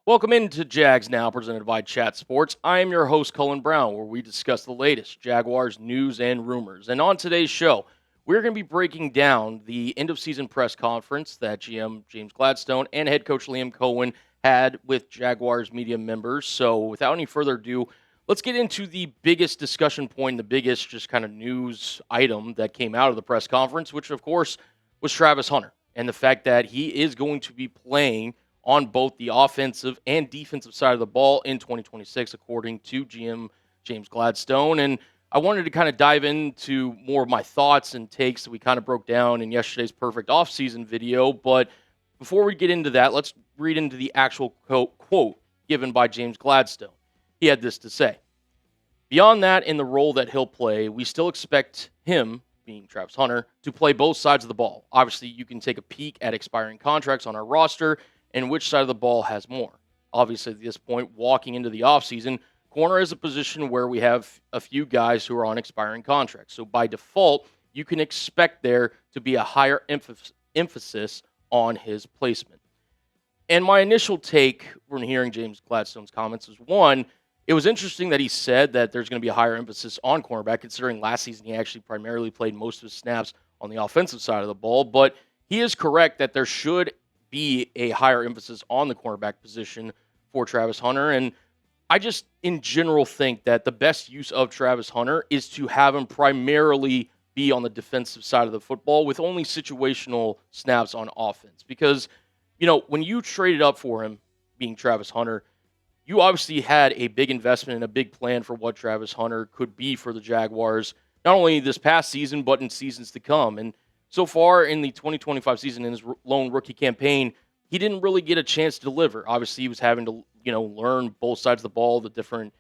Welcome into Jags Now, presented by Chat Sports. I am your host, Cullen Brown, where we discuss the latest Jaguars news and rumors. And on today's show, we're going to be breaking down the end-of-season press conference that GM James Gladstone and head coach Liam Coen had with Jaguars media members. So without any further ado, let's get into the biggest discussion point, the biggest just kind of news item that came out of the press conference, which, of course, was Travis Hunter and the fact that he is going to be playing on both the offensive and defensive side of the ball in 2026, according to GM James Gladstone. And I wanted to kind of dive into more of my thoughts and takes that we kind of broke down in yesterday's perfect offseason video. But before we get into that, let's read into the actual quote given by James Gladstone. He had this to say: "Beyond that, in the role that he'll play, we still expect him," being Travis Hunter, "to play both sides of the ball. Obviously, you can take a peek at expiring contracts on our roster and which side of the ball has more. Obviously, at this point, walking into the offseason, corner is a position where we have a few guys who are on expiring contracts. So by default, you can expect there to be a higher emphasis on his placement." And my initial take when hearing James Gladstone's comments was, one, it was interesting that he said that there's going to be a higher emphasis on cornerback, considering last season he actually primarily played most of his snaps on the offensive side of the ball. But he is correct that there should be a higher emphasis on the cornerback position for Travis Hunter. And I just, in general, think that the best use of Travis Hunter is to have him primarily be on the defensive side of the football with only situational snaps on offense. Because, when you traded up for him, being Travis Hunter, you obviously had a big investment and a big plan for what Travis Hunter could be for the Jaguars, not only this past season, but in seasons to come. And so far in the 2025 season, in his lone rookie campaign, he didn't really get a chance to deliver. Obviously, he was having to, learn both sides of the ball, the different,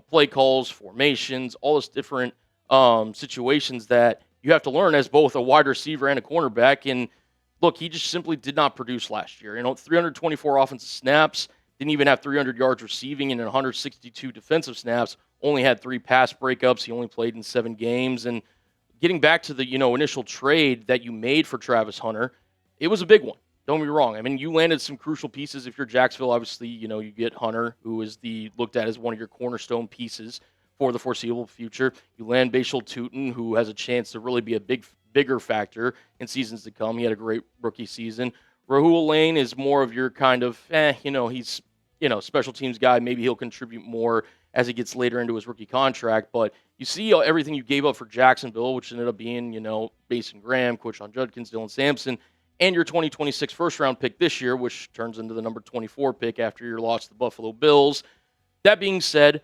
play calls, formations, all those different situations that you have to learn as both a wide receiver and a cornerback. And look, he just simply did not produce last year. 324 offensive snaps, didn't even have 300 yards receiving, and in 162 defensive snaps, only had 3 pass breakups. He only played in 7 games. And getting back to the, initial trade that you made for Travis Hunter, it was a big one. Don't get me wrong. I mean, you landed some crucial pieces. If you're Jacksonville, obviously, you get Hunter, who is looked at as one of your cornerstone pieces for the foreseeable future. You land Bashal Tutin, who has a chance to really be a bigger factor in seasons to come. He had a great rookie season. Rahul Lane is more of your kind of, he's, special teams guy. Maybe he'll contribute more as he gets later into his rookie contract. But you see everything you gave up for Jacksonville, which ended up being, Mason Graham, Quinshon Judkins, Dylan Sampson, and your 2026 first-round pick this year, which turns into the number 24 pick after your loss to the Buffalo Bills. That being said,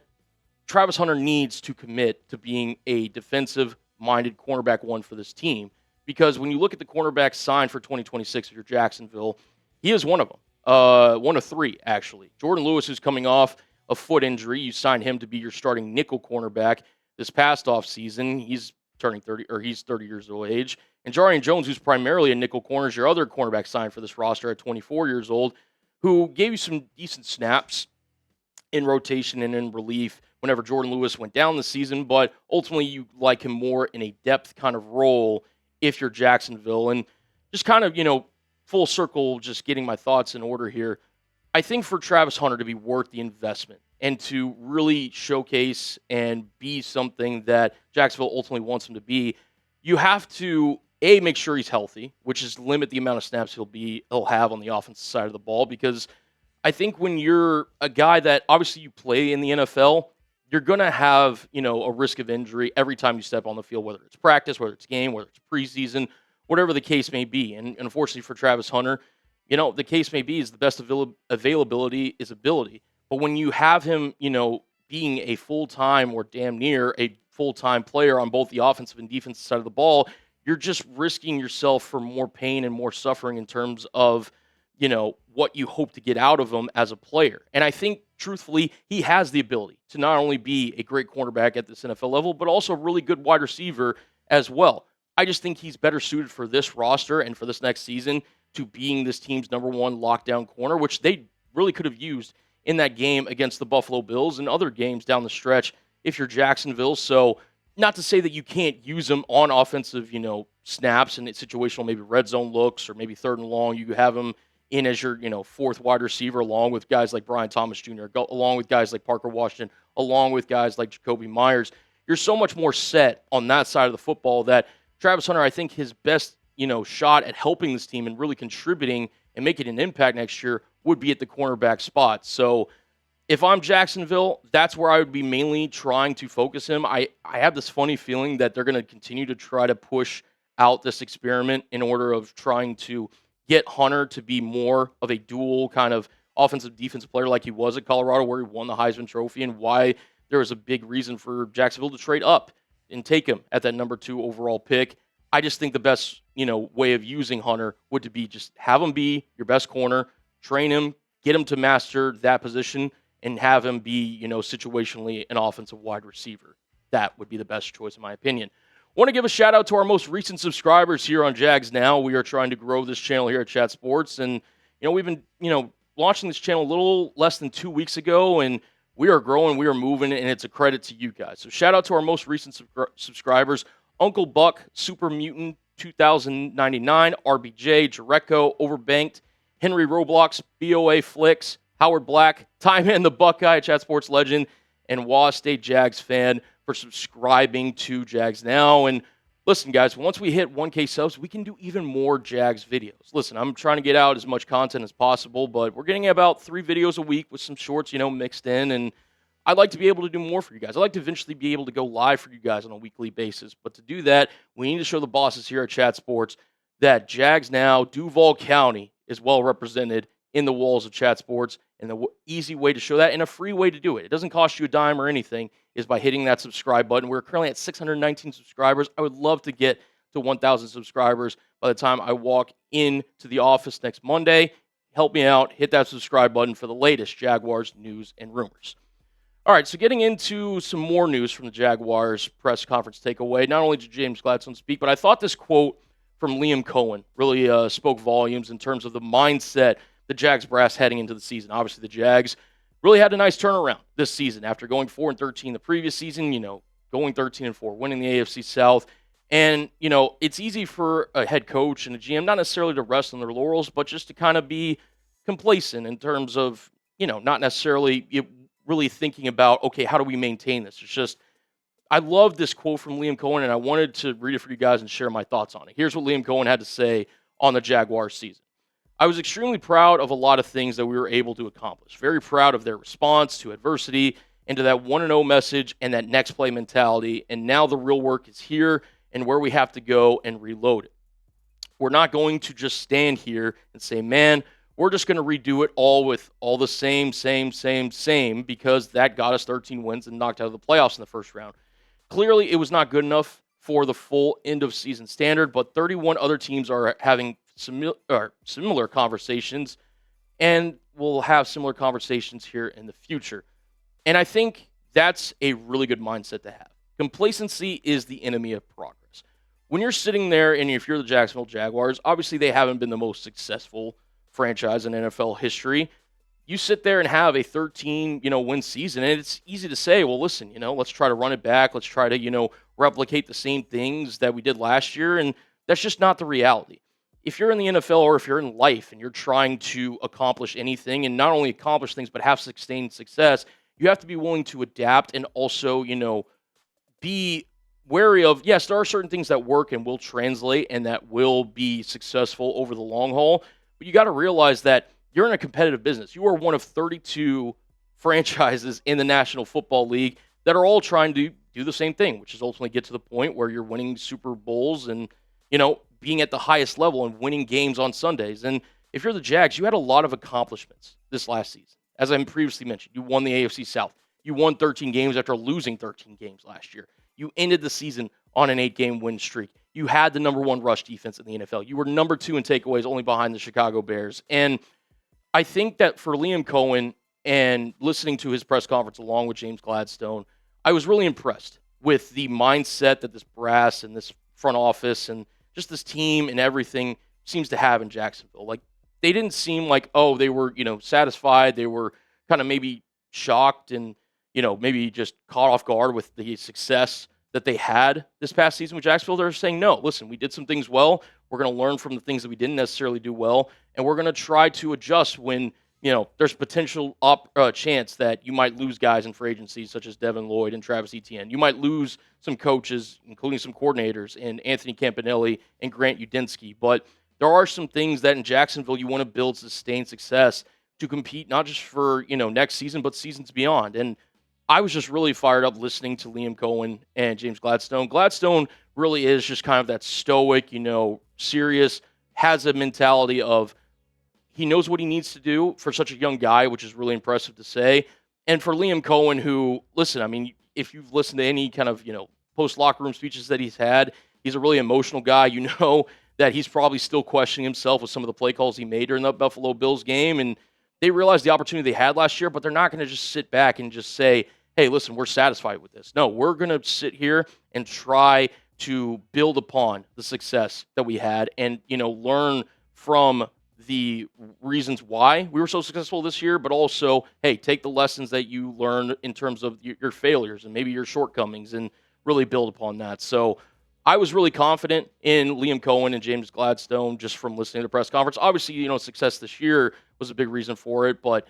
Travis Hunter needs to commit to being a defensive-minded cornerback one for this team, because when you look at the cornerbacks signed for 2026 for Jacksonville, he is one of them. One of 3, actually. Jordan Lewis, who's coming off a foot injury. You signed him to be your starting nickel cornerback this past offseason. He's turning 30, or he's 30 years of age. And Jarian Jones, who's primarily a nickel corner, is your other cornerback signed for this roster at 24 years old, who gave you some decent snaps in rotation and in relief whenever Jordan Lewis went down this season. But ultimately, you like him more in a depth kind of role if you're Jacksonville. And just kind of, full circle, just getting my thoughts in order here. I think for Travis Hunter to be worth the investment and to really showcase and be something that Jacksonville ultimately wants him to be, you have to, A, make sure he's healthy, which is limit the amount of snaps he'll have on the offensive side of the ball. Because I think when you're a guy that obviously you play in the NFL, you're going to have, a risk of injury every time you step on the field, whether it's practice, whether it's game, whether it's preseason, whatever the case may be. And unfortunately for Travis Hunter, the case may be is the best availability is ability. But when you have him, being a full-time or damn near a full-time player on both the offensive and defensive side of the ball, you're just risking yourself for more pain and more suffering in terms of, what you hope to get out of him as a player. And I think, truthfully, he has the ability to not only be a great cornerback at this NFL level, but also a really good wide receiver as well. I just think he's better suited for this roster and for this next season to being this team's number 1 lockdown corner, which they really could have used in that game against the Buffalo Bills and other games down the stretch if you're Jacksonville. So not to say that you can't use them on offensive, snaps and situational, maybe red zone looks or maybe 3rd and long. You have them in as your, fourth wide receiver, along with guys like Brian Thomas Jr., along with guys like Parker Washington, along with guys like Jacoby Myers. You're so much more set on that side of the football that Travis Hunter, I think his best, shot at helping this team and really contributing and making an impact next year would be at the cornerback spot. So if I'm Jacksonville, that's where I would be mainly trying to focus him. I have this funny feeling that they're going to continue to try to push out this experiment in order of trying to get Hunter to be more of a dual kind of offensive defensive player like he was at Colorado, where he won the Heisman Trophy, and why there was a big reason for Jacksonville to trade up and take him at that number 2 overall pick. I just think the best, way of using Hunter would to be just have him be your best corner, train him, get him to master that position, and have him be, situationally an offensive wide receiver. That would be the best choice, in my opinion. Want to give a shout out to our most recent subscribers here on Jags Now. We are trying to grow this channel here at Chat Sports, and we've been, launching this channel a little less than 2 weeks ago, and we are growing, we are moving, and it's a credit to you guys. So shout out to our most recent subscribers: Uncle Buck, Super Mutant 2099, RBJ, Jareco, Overbanked, Henry Roblox, BOA Flicks, Howard Black, Time and the Buckeye, Chat Sports legend, and Waugh State Jags fan for subscribing to Jags Now. And listen, guys, once we hit 1K subs, we can do even more Jags videos. Listen, I'm trying to get out as much content as possible, but we're getting about 3 videos a week with some shorts, mixed in. And I'd like to be able to do more for you guys. I'd like to eventually be able to go live for you guys on a weekly basis. But to do that, we need to show the bosses here at Chat Sports that Jags Now, Duval County, is well represented in the walls of Chat Sports. And the easy way to show that, and a free way to do it, it doesn't cost you a dime or anything, is by hitting that subscribe button. We're currently at 619 subscribers. I would love to get to 1,000 subscribers by the time I walk into the office next Monday. Help me out. Hit that subscribe button for the latest Jaguars news and rumors. All right, so getting into some more news from the Jaguars press conference takeaway. Not only did James Gladstone speak, but I thought this quote from Liam Coen really spoke volumes in terms of the mindset the Jags brass heading into the season. Obviously, the Jags really had a nice turnaround this season after going 4-13 the previous season, going 13-4, winning the AFC South. And, it's easy for a head coach and a GM not necessarily to rest on their laurels, but just to kind of be complacent in terms of, not necessarily really thinking about, okay, how do we maintain this? It's just, I love this quote from Liam Coen, and I wanted to read it for you guys and share my thoughts on it. Here's what Liam Coen had to say on the Jaguars season. I was extremely proud of a lot of things that we were able to accomplish. Very proud of their response to adversity and to that 1-0 message and that next play mentality. And now the real work is here and where we have to go and reload it. We're not going to just stand here and say, man, we're just going to redo it all with all the same, because that got us 13 wins and knocked out of the playoffs in the first round. Clearly, it was not good enough for the full end-of-season standard, but 31 other teams are having similar conversations, and we'll have similar conversations here in the future. And I think that's a really good mindset to have. Complacency is the enemy of progress. When you're sitting there, and if you're the Jacksonville Jaguars, obviously they haven't been the most successful franchise in NFL history. You sit there and have a 13, win season, and it's easy to say, well, listen, let's try to run it back. Let's try to, replicate the same things that we did last year, and that's just not the reality. If you're in the NFL or if you're in life and you're trying to accomplish anything, and not only accomplish things but have sustained success, you have to be willing to adapt and also, be wary of, yes, there are certain things that work and will translate and that will be successful over the long haul, but you got to realize that you're in a competitive business. You are one of 32 franchises in the National Football League that are all trying to do the same thing, which is ultimately get to the point where you're winning Super Bowls and, being at the highest level and winning games on Sundays. And if you're the Jags, you had a lot of accomplishments this last season. As I previously mentioned, you won the AFC South. You won 13 games after losing 13 games last year. You ended the season on an 8-game win streak. You had the number 1 rush defense in the NFL. You were number 2 in takeaways, only behind the Chicago Bears. And I think that for Liam Coen, and listening to his press conference along with James Gladstone, I was really impressed with the mindset that this brass and this front office and just this team and everything seems to have in Jacksonville. Like, they didn't seem like, they were, satisfied. They were kind of maybe shocked and, maybe just caught off guard with the success that they had this past season with Jacksonville. They're saying, no, listen, we did some things well. We're going to learn from the things that we didn't necessarily do well, and we're going to try to adjust when there's potential chance that you might lose guys in free agency, such as Devin Lloyd and Travis Etienne. You might lose some coaches, including some coordinators, in Anthony Campanelli and Grant Udinski. But there are some things that in Jacksonville you want to build sustained success to compete, not just for next season, but seasons beyond. And I was just really fired up listening to Liam Coen and James Gladstone. Gladstone really is just kind of that stoic, serious, has a mentality of he knows what he needs to do for such a young guy, which is really impressive to say. And for Liam Coen, who, listen, I mean, if you've listened to any kind of, post-locker room speeches that he's had, he's a really emotional guy. You know that he's probably still questioning himself with some of the play calls he made during the Buffalo Bills game. And they realized the opportunity they had last year, but they're not going to just sit back and just say, hey, listen, we're satisfied with this. No, we're going to sit here and try to build upon the success that we had and, learn from the reasons why we were so successful this year, but also, hey, take the lessons that you learned in terms of your failures and maybe your shortcomings and really build upon that. So I was really confident in Liam Coen and James Gladstone just from listening to the press conference. Obviously, success this year was a big reason for it, but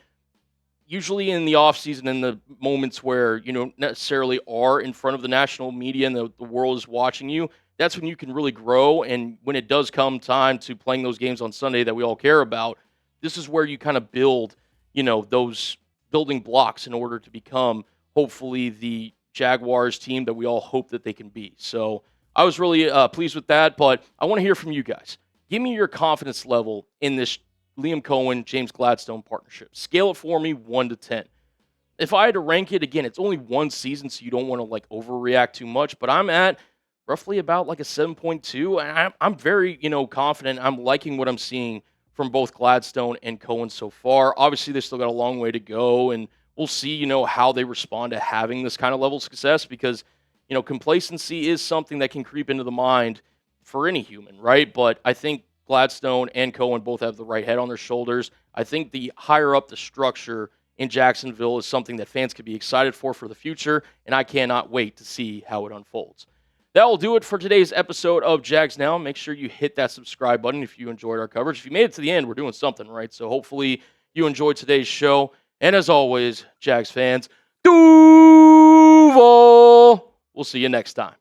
usually in the offseason, in the moments where you don't necessarily are in front of the national media and the world is watching you, that's when you can really grow. And when it does come time to playing those games on Sunday that we all care about, this is where you kind of build, those building blocks in order to become, hopefully, the Jaguars team that we all hope that they can be. So I was really pleased with that, but I want to hear from you guys. Give me your confidence level in this Liam Coen, James Gladstone partnership. Scale it for me 1 to 10. If I had to rank it, again, it's only one season, so you don't want to overreact too much, but I'm at roughly about a 7.2, and I'm very, confident. I'm liking what I'm seeing from both Gladstone and Coen so far. Obviously, they still got a long way to go, and we'll see, how they respond to having this kind of level of success because, complacency is something that can creep into the mind for any human, right? But I think Gladstone and Coen both have the right head on their shoulders. I think the higher up the structure in Jacksonville is something that fans could be excited for the future, and I cannot wait to see how it unfolds. That will do it for today's episode of Jags Now. Make sure you hit that subscribe button if you enjoyed our coverage. If you made it to the end, we're doing something right. So hopefully you enjoyed today's show. And as always, Jags fans, Duval. We'll see you next time.